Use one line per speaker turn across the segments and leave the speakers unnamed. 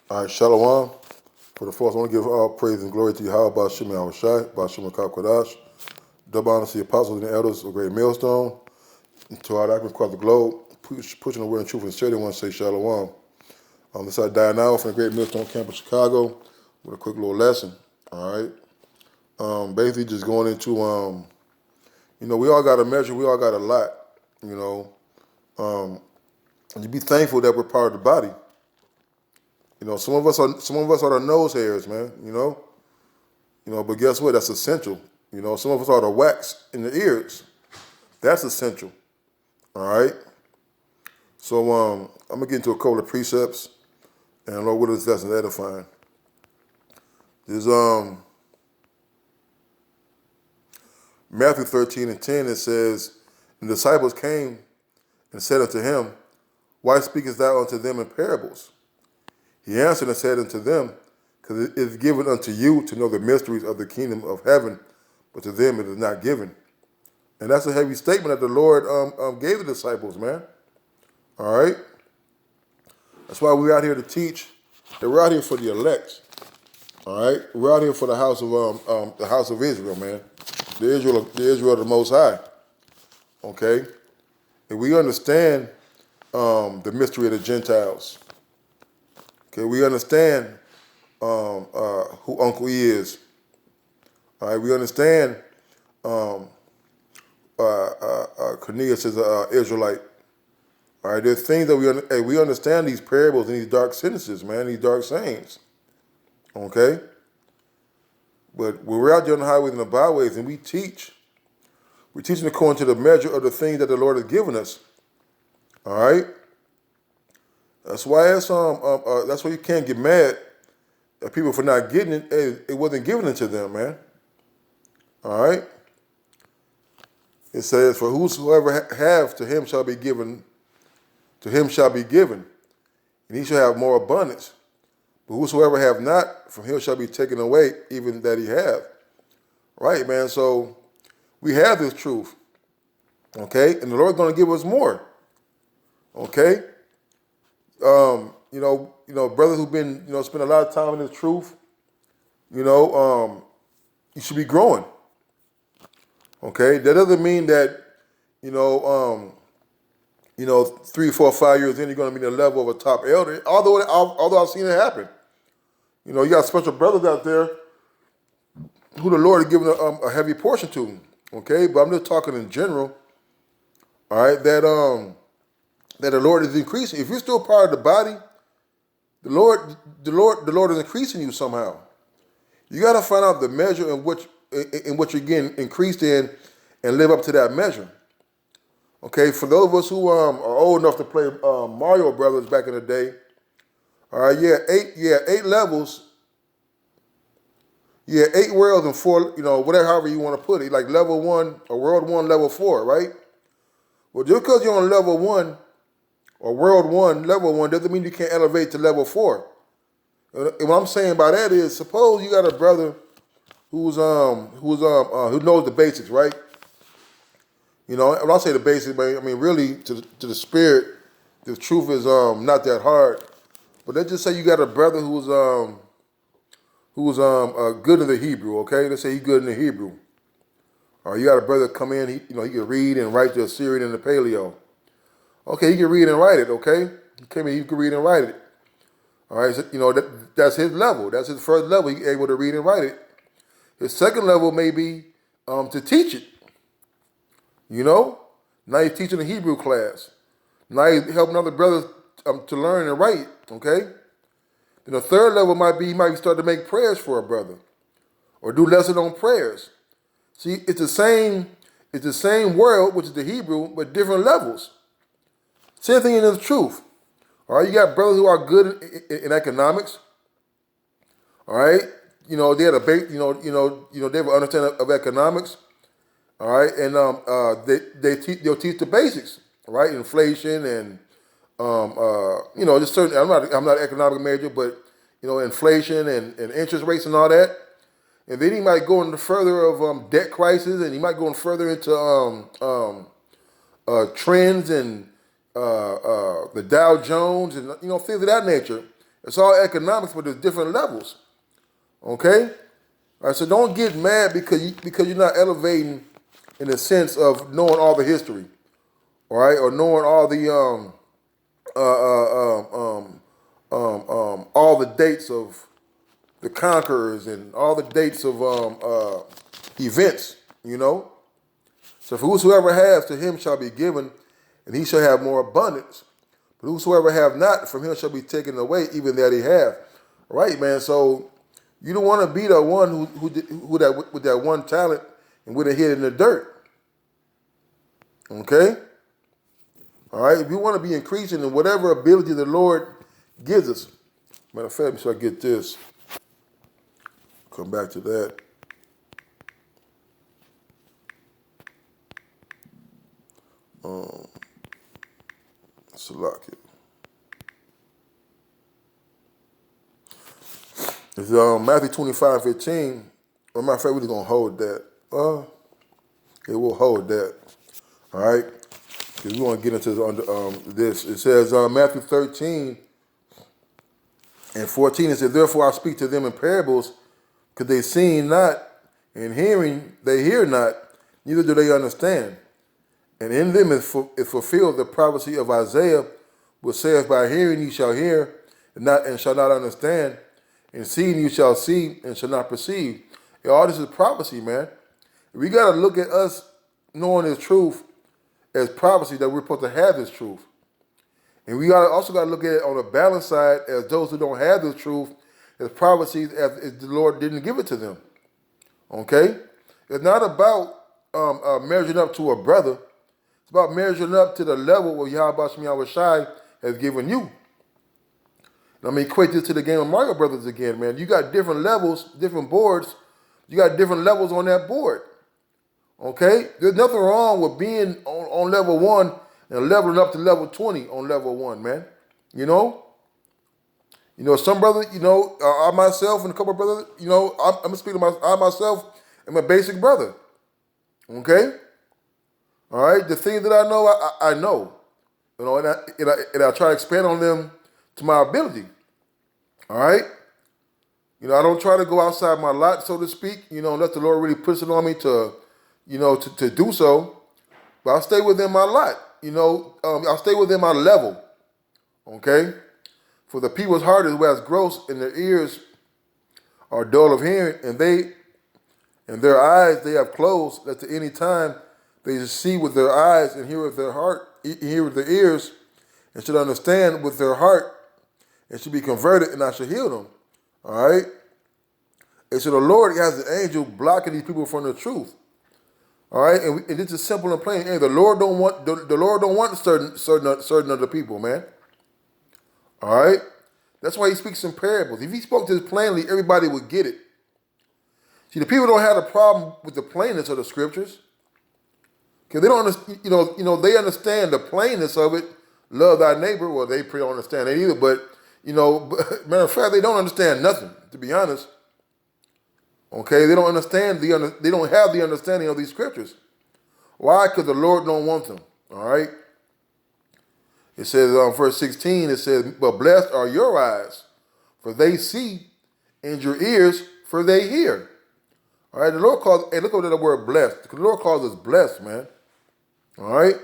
All right, Shalom. For the first, I want to give all praise and glory to Yahweh, Ba'ashem Yahushai, Ba'ashem HaKadosh. Double honor to the apostles and the elders of Great Millstone, and to all that across the globe, pushing the word and truth and straight. I want to say Shalom. This is Diana from the Great Millstone Camp in Chicago with a quick little lesson. All right. Basically, just going into, we all got a measure, we all got a lot, and you be thankful that we're part of the body. Some of us are the nose hairs, man. But guess what? That's essential. Some of us are the wax in the ears. That's essential. All right. So I'm gonna get into a couple of precepts, and Lord, what is lesson edifying? There's Matthew 13:10. It says, "And the disciples came and said unto him, Why speakest thou unto them in parables? He answered and said unto them, Because it is given unto you to know the mysteries of the kingdom of heaven, but to them it is not given." And that's a heavy statement that the Lord gave the disciples, man. All right? That's why we're out here to teach. That we're out here for the elect. All right? We're out here for the house of Israel, man. The Israel of the Most High. Okay? And we understand the mystery of the Gentiles. Okay, we understand who Uncle E is. All right, we understand Cornelius is an Israelite. All right, there's things that we understand these parables and these dark sentences, man, these dark sayings. Okay? But when we're out there on the highways and the byways and we're teaching according to the measure of the things that the Lord has given us. All right? That's why you can't get mad at people for not getting it. It wasn't given to them, man. All right? It says, "For whosoever have, to him shall be given, and he shall have more abundance. But whosoever have not, from him shall be taken away, even that he have." Right, man? So we have this truth. Okay? And the Lord's going to give us more. Okay? Brothers who've been, spend a lot of time in this truth, you should be growing. Okay? That doesn't mean that, 3, 4, 5 years in, you're going to be the level of a top elder. Although I've seen it happen. You got special brothers out there who the Lord has given a heavy portion to. Okay? But I'm just talking in general. All right? That the Lord is increasing. If you're still part of the body, the Lord is increasing you somehow. You got to find out the measure in which you're getting increased in, and live up to that measure. Okay, for those of us who are old enough to play Mario Brothers back in the day, all right, 8 levels, 8 worlds and 4, however you want to put it, like level 1 or world 1, level 4, right? Well, just because you're on level 1 or world 1, level 1, doesn't mean you can't elevate to level 4. And what I'm saying by that is, suppose you got a brother who knows the basics, right? When I say the basics, I mean really to the spirit, the truth is not that hard. But let's just say you got a brother who's good in the Hebrew, okay? Let's say he's good in the Hebrew. Or you got a brother come in, he can read and write the Assyrian and the Paleo. Okay, he can read and write it, okay? He came in, he can read and write it. All right, so, that's his level. That's his first level. He's able to read and write it. His second level may be to teach it. Now he's teaching a Hebrew class. Now he's helping other brothers to learn and write, okay? Then the third level might be, he might start to make prayers for a brother or do lesson on prayers. See, it's the same world, which is the Hebrew, but different levels. Same thing in the truth. All right, you got brothers who are good in economics. All right, they had a base, they have an understanding of economics. All right, and they'll teach the basics, right? Inflation and just certain. I'm not an economic major, but inflation and interest rates and all that. And then he might go into further of debt crisis, and he might go in further into trends and the Dow Jones and things of that nature. It's all economics, but there's different levels. Okay? All right, so don't get mad because you're not elevating in the sense of knowing all the history, all right, or knowing all the all the dates of the conquerors and all the dates of events, you know. So for whosoever has, to him shall be given, and he shall have more abundance. But whosoever have not, from him shall be taken away, even that he have. All right, man. So you don't want to be the one who that with that one talent and with a hit in the dirt. Okay. All right. If you want to be increasing in whatever ability the Lord gives us. Matter of fact, so I get this. Come back to that. Salakia. It's Matthew 25:15. Well, matter of fact, we're just gonna hold that. It will hold that. All right, because we want to get into this. It says Matthew 13:14. It says, "Therefore I speak to them in parables, because they see not, and hearing they hear not, neither do they understand. And in them is fulfilled the prophecy of Isaiah, which saith, By hearing you shall hear, and shall not understand, and seeing you shall see, and shall not perceive." And all this is prophecy, man. We got to look at us knowing this truth as prophecy, that we're supposed to have this truth. And we also got to look at it on the balance side as those who don't have this truth as prophecies as the Lord didn't give it to them. Okay? It's not about measuring up to a brother. It's about measuring up to the level where Yahweh Shem Shai has given you. Let me equate this to the game of Mario Brothers again, man. You got different levels, different boards. You got different levels on that board. Okay? There's nothing wrong with being on level 1 and leveling up to level 20 on level 1, man. You know? You know, some brothers, you know, I myself and a couple of brothers, you know, I'm speaking about I myself am a basic brother. Okay? All right? The things that I know, I know. You know, and I try to expand on them to my ability. All right? You know, I don't try to go outside my lot, so to speak, you know, unless the Lord really puts it on me to, you know, to do so. But I'll stay within my lot. You know, I'll stay within my level. Okay? For the people's heart is wax gross, and their ears are dull of hearing, and their eyes they have closed, that to any time they see with their eyes and hear with their heart, hear with their ears, and should understand with their heart, and should be converted, and I shall heal them. All right? And so the Lord has an angel blocking these people from the truth. All right? And this is simple and plain. The Lord don't want certain other people, man. All right? That's why he speaks in parables. If he spoke this plainly, everybody would get it. See, the people don't have a problem with the plainness of the scriptures. Because they don't understand, you know, they understand the plainness of it. Love thy neighbor. Well, they pretty don't understand that either. But, you know, matter of fact, they don't understand nothing, to be honest. Okay? They don't understand, they don't have the understanding of these scriptures. Why? Because the Lord don't want them. All right? It says verse 16, it says, "But blessed are your eyes, for they see, and your ears, for they hear." All right, the Lord calls, hey, look at the word blessed. Because the Lord calls us blessed, man. All right?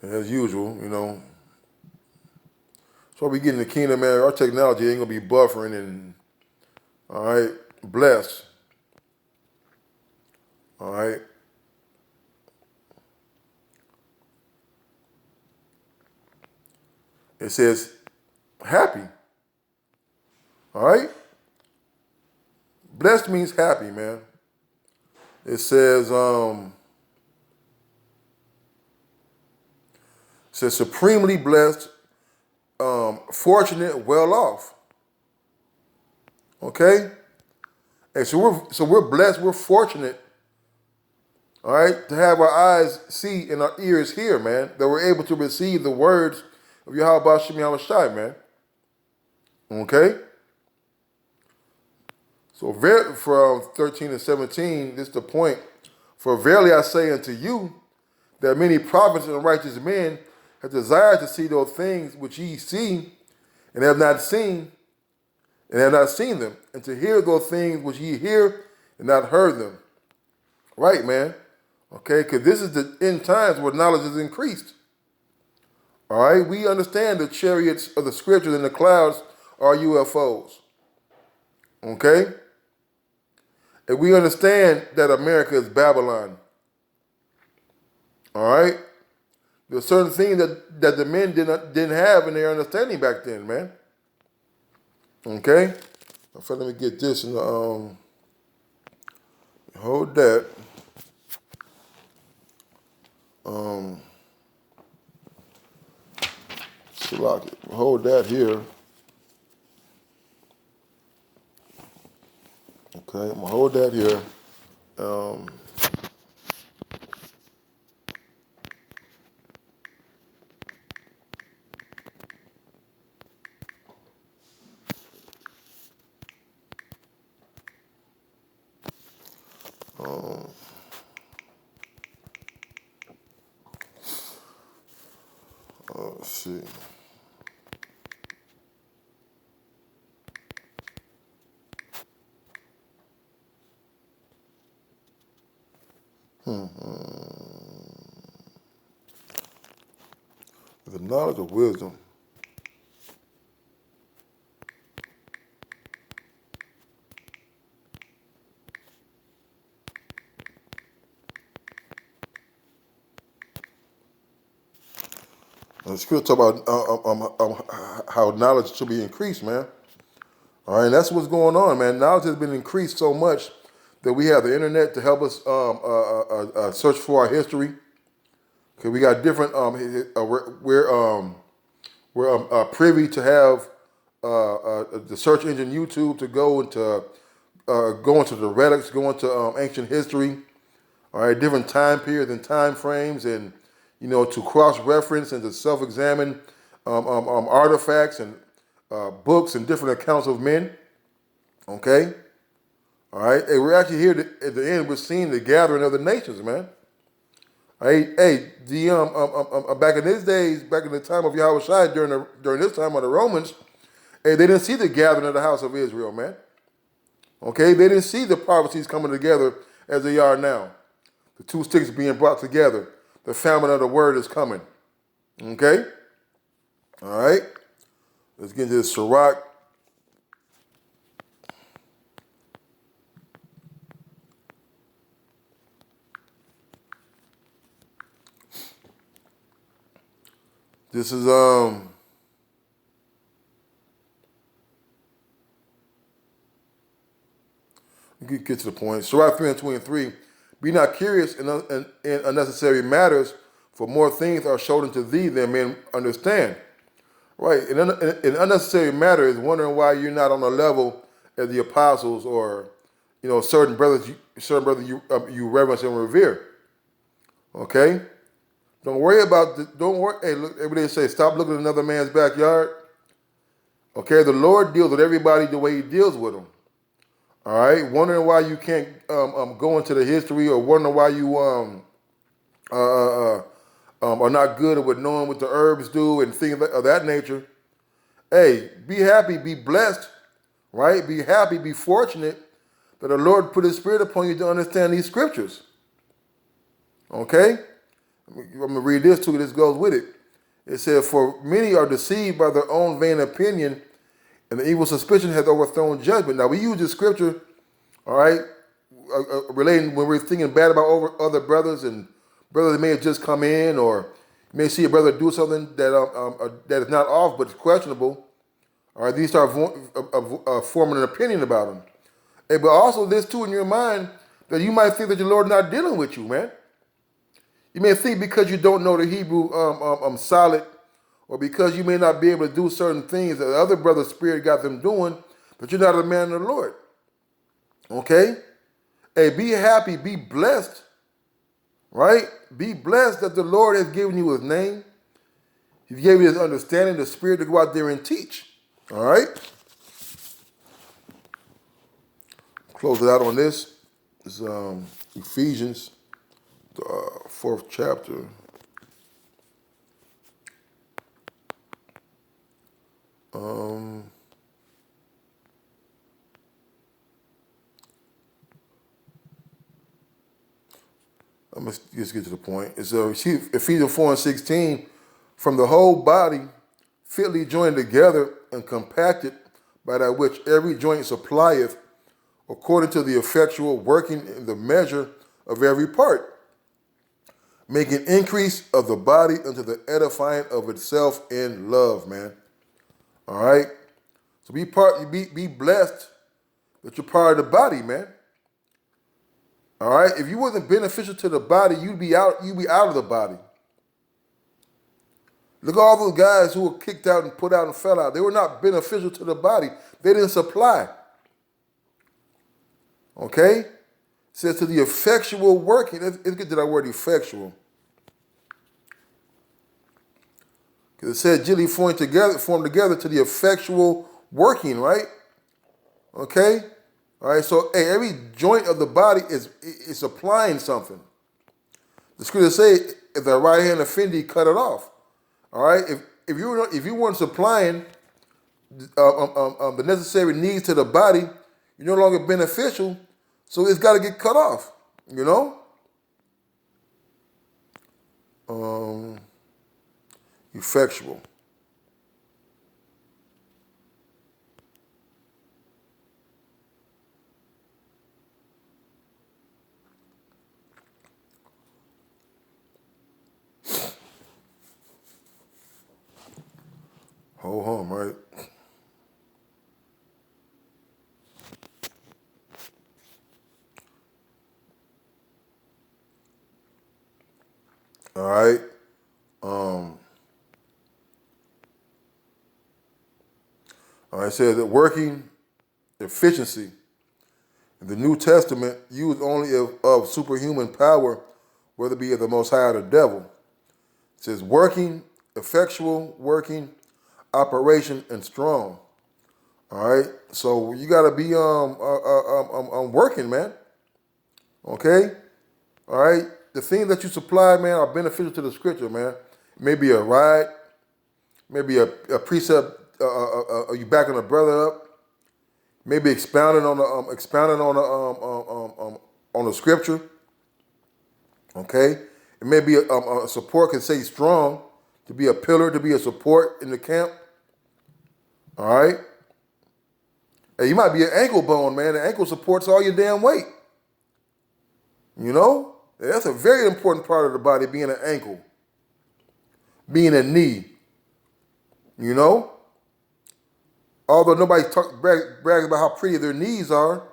And as usual, you know, so we get in the kingdom, man. Our technology ain't going to be buffering and, all right, blessed. All right. It says happy. All right. Blessed means happy, man. It says supremely blessed, fortunate, well off. Okay. And so we're blessed. We're fortunate. All right, to have our eyes see and our ears hear, man, that we're able to receive the words of Yahweh Shem Shai, man. Okay? So from 13 and 17, this is the point. "For verily I say unto you, that many prophets and righteous men have desired to see those things which ye see and have not seen, them, and to hear those things which ye hear and not heard them. Right, man. Okay, because this is the end times where knowledge is increased. All right, we understand the chariots of the scriptures and the clouds are UFOs. Okay? And we understand that America is Babylon. All right? There's certain things that the men didn't have in their understanding back then, man. Okay? So let me get this and hold that. Hold that here. Okay, I'm gonna hold that here. Let's see. The knowledge of wisdom. The scripture talk about how knowledge should be increased, man. All right, and that's what's going on, man. Knowledge has been increased so much that we have the internet to help us search for our history. Okay, we got different. We're privy to have the search engine YouTube to go into the relics, go into ancient history. All right, different time periods and time frames, and to cross-reference and to self-examine artifacts and books and different accounts of men. Okay, all right. Hey, we're actually here at the end. We're seeing the gathering of the nations, man. Hey, back in these days, back in the time of Yahushua, during this time of the Romans, hey, they didn't see the gathering of the house of Israel, man. Okay, they didn't see the prophecies coming together as they are now. The two sticks being brought together. The famine of the word is coming. Okay? All right. Let's get into this Sirach. This is get to the point. Sirach 3:23. Be not curious in unnecessary matters, for more things are showed unto thee than men understand. Right. An unnecessary matter is wondering why you're not on the level as the apostles or, certain brothers you reverence and revere. Okay. Don't worry about don't worry. Hey, look, everybody say, stop looking at another man's backyard. Okay. The Lord deals with everybody the way He deals with them. All right. Wondering why you can't go into the history, or wondering why you are not good with knowing what the herbs do and things of that nature. Hey, be happy, be blessed, right? Be happy, be fortunate that the Lord put His Spirit upon you to understand these scriptures. Okay? I'm going to read this too. This goes with it. It says, for many are deceived by their own vain opinion, and the evil suspicion has overthrown judgment. Now, we use this scripture, all right, relating when we're thinking bad about other brothers and brothers that may have just come in, or you may see a brother do something that is not off but it's questionable. All right, these start forming an opinion about him. Hey, but also this too in your mind that you might think that your Lord not dealing with you, man. You may think because you don't know the Hebrew solid, or because you may not be able to do certain things that the other brother's spirit got them doing, that you're not a man of the Lord. Okay? Hey, be happy, be blessed, right? Be blessed that the Lord has given you His name. He gave you His understanding, the Spirit to go out there and teach. All right? Close it out on this. It's Ephesians the fourth chapter. Let me just get to the point. It's Ephesians 4:16. From the whole body, fitly joined together and compacted by that which every joint supplieth, according to the effectual working in the measure of every part, making increase of the body unto the edifying of itself in love, man. All right? So be blessed that you're part of the body, man. All right? If you wasn't beneficial to the body, you'd be out of the body. Look at all those guys who were kicked out and put out and fell out. They were not beneficial to the body. They didn't supply. Okay? It says to the effectual working. Let's get to that word effectual. Because it said jilly formed together to the effectual working, right? Okay? All right, so hey, every joint of the body is supplying something. The scripture say, if the right hand offend thee, cut it off. All right, if you weren't supplying the necessary needs to the body, you're no longer beneficial, so it's got to get cut off. You know. Effectual. Hold on, right? All right. All right, it says that working efficiency in the New Testament used only of superhuman power, whether it be of the Most High or the devil. It says working, effectual, working, operation, and strong. All right, so you got to be working, man. Okay, all right. The things that you supply, man, are beneficial to the scripture, man. Maybe a ride, maybe a precept. You backing a brother up. Maybe expounding on the scripture. Okay, it may be a support can say strong, to be a pillar, to be a support in the camp. All right. Hey, you might be an ankle bone, man. The ankle supports all your damn weight. You know? That's a very important part of the body, being an ankle. Being a knee. You know? Although nobody brags about how pretty their knees are,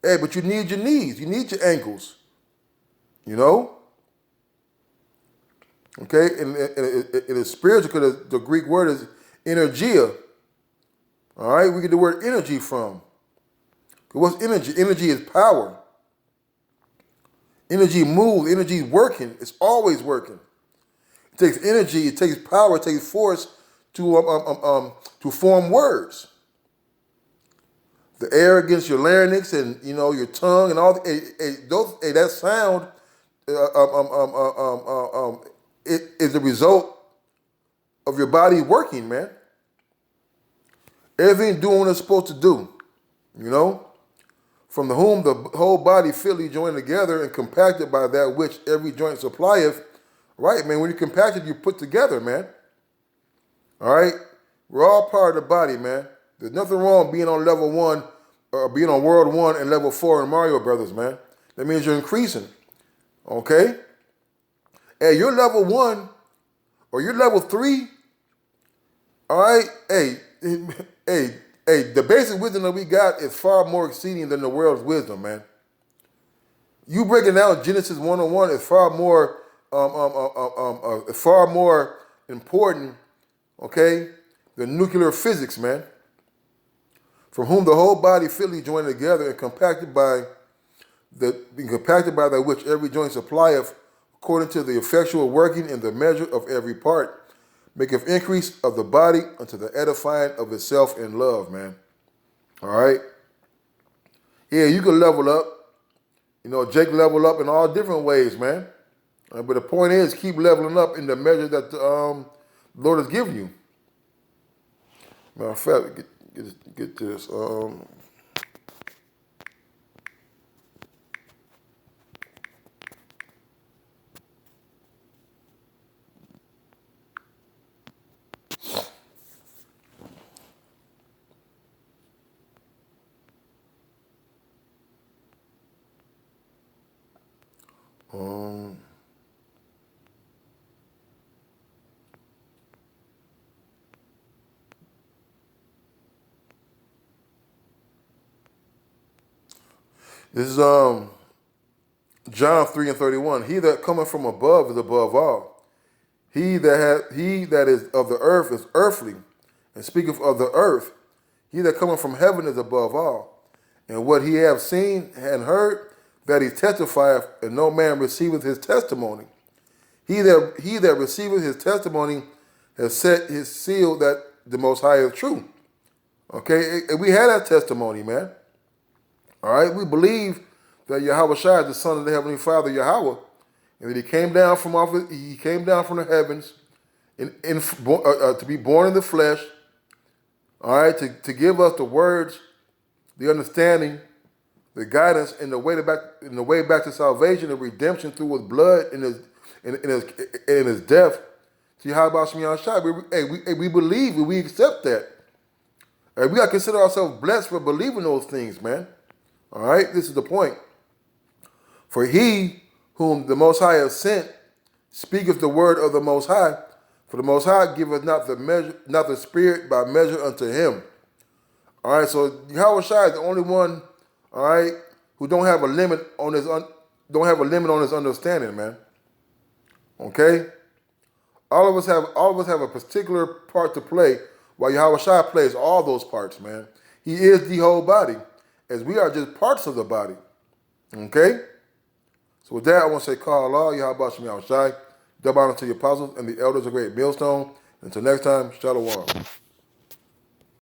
hey, but you need your knees. You need your ankles. You know? Okay? And it is spiritual because the Greek word is energia. All right? We get the word energy from. What's energy? Energy is power. Energy moves. Energy is working. It's always working. It takes energy. It takes power. It takes force to form words. The air against your larynx and your tongue and all that sound it is the result of your body working, man. Everything doing what it's supposed to do. From the whom the whole body fitly joined together and compacted by that which every joint supplieth. Right, man. When you're compacted, you're put together, man. All right? We're all part of the body, man. There's nothing wrong being on level 1 or being on world 1 and level 4 in Mario Brothers, man. That means you're increasing. Okay? Hey, you're level 1 or you're level 3. All right? Hey, the basic wisdom that we got is far more exceeding than the world's wisdom, man. You breaking down Genesis 101 is far more important, okay, than nuclear physics, man. From whom the whole body fitly joined together and compacted by that which every joint supplieth, according to the effectual working in the measure of every part, maketh increase of the body unto the edifying of itself in love, man. All right? Yeah, you can level up. Jake leveled up in all different ways, man. But the point is, keep leveling up in the measure that the Lord has given you. Matter of fact, get this. Um, this is John 3:31. He that cometh from above is above all. He that is of the earth is earthly, and speaketh of the earth. He that cometh from heaven is above all. And what he hath seen and heard, that he testifieth, and no man receiveth his testimony. He that receiveth his testimony has set his seal that the Most High is true. Okay, and we had that testimony, man. All right, we believe that Yahweh Shai is the Son of the Heavenly Father, Yahweh, and that He came down from the heavens, to be born in the flesh. All right, to give us the words, the understanding, the guidance, and the way back to salvation and redemption through His blood and His death. See how about Shemi Shai? We believe and we accept that. We got to consider ourselves blessed for believing those things, man. All right, this is the point. For he whom the Most High has sent speaketh the word of the Most High. For the Most High giveth not the Spirit by measure unto him. All right, so Yahweh Shai is the only one, all right, who don't have a limit on his understanding, man. Okay, all of us have a particular part to play, while Yahweh Shai plays all those parts, man. He is the whole body, as we are just parts of the body. Okay? So with that, I want to say, call Allah, Yahweh Shai, double honor to the apostles and the elders of Great Millstone. Until next time, Shalom.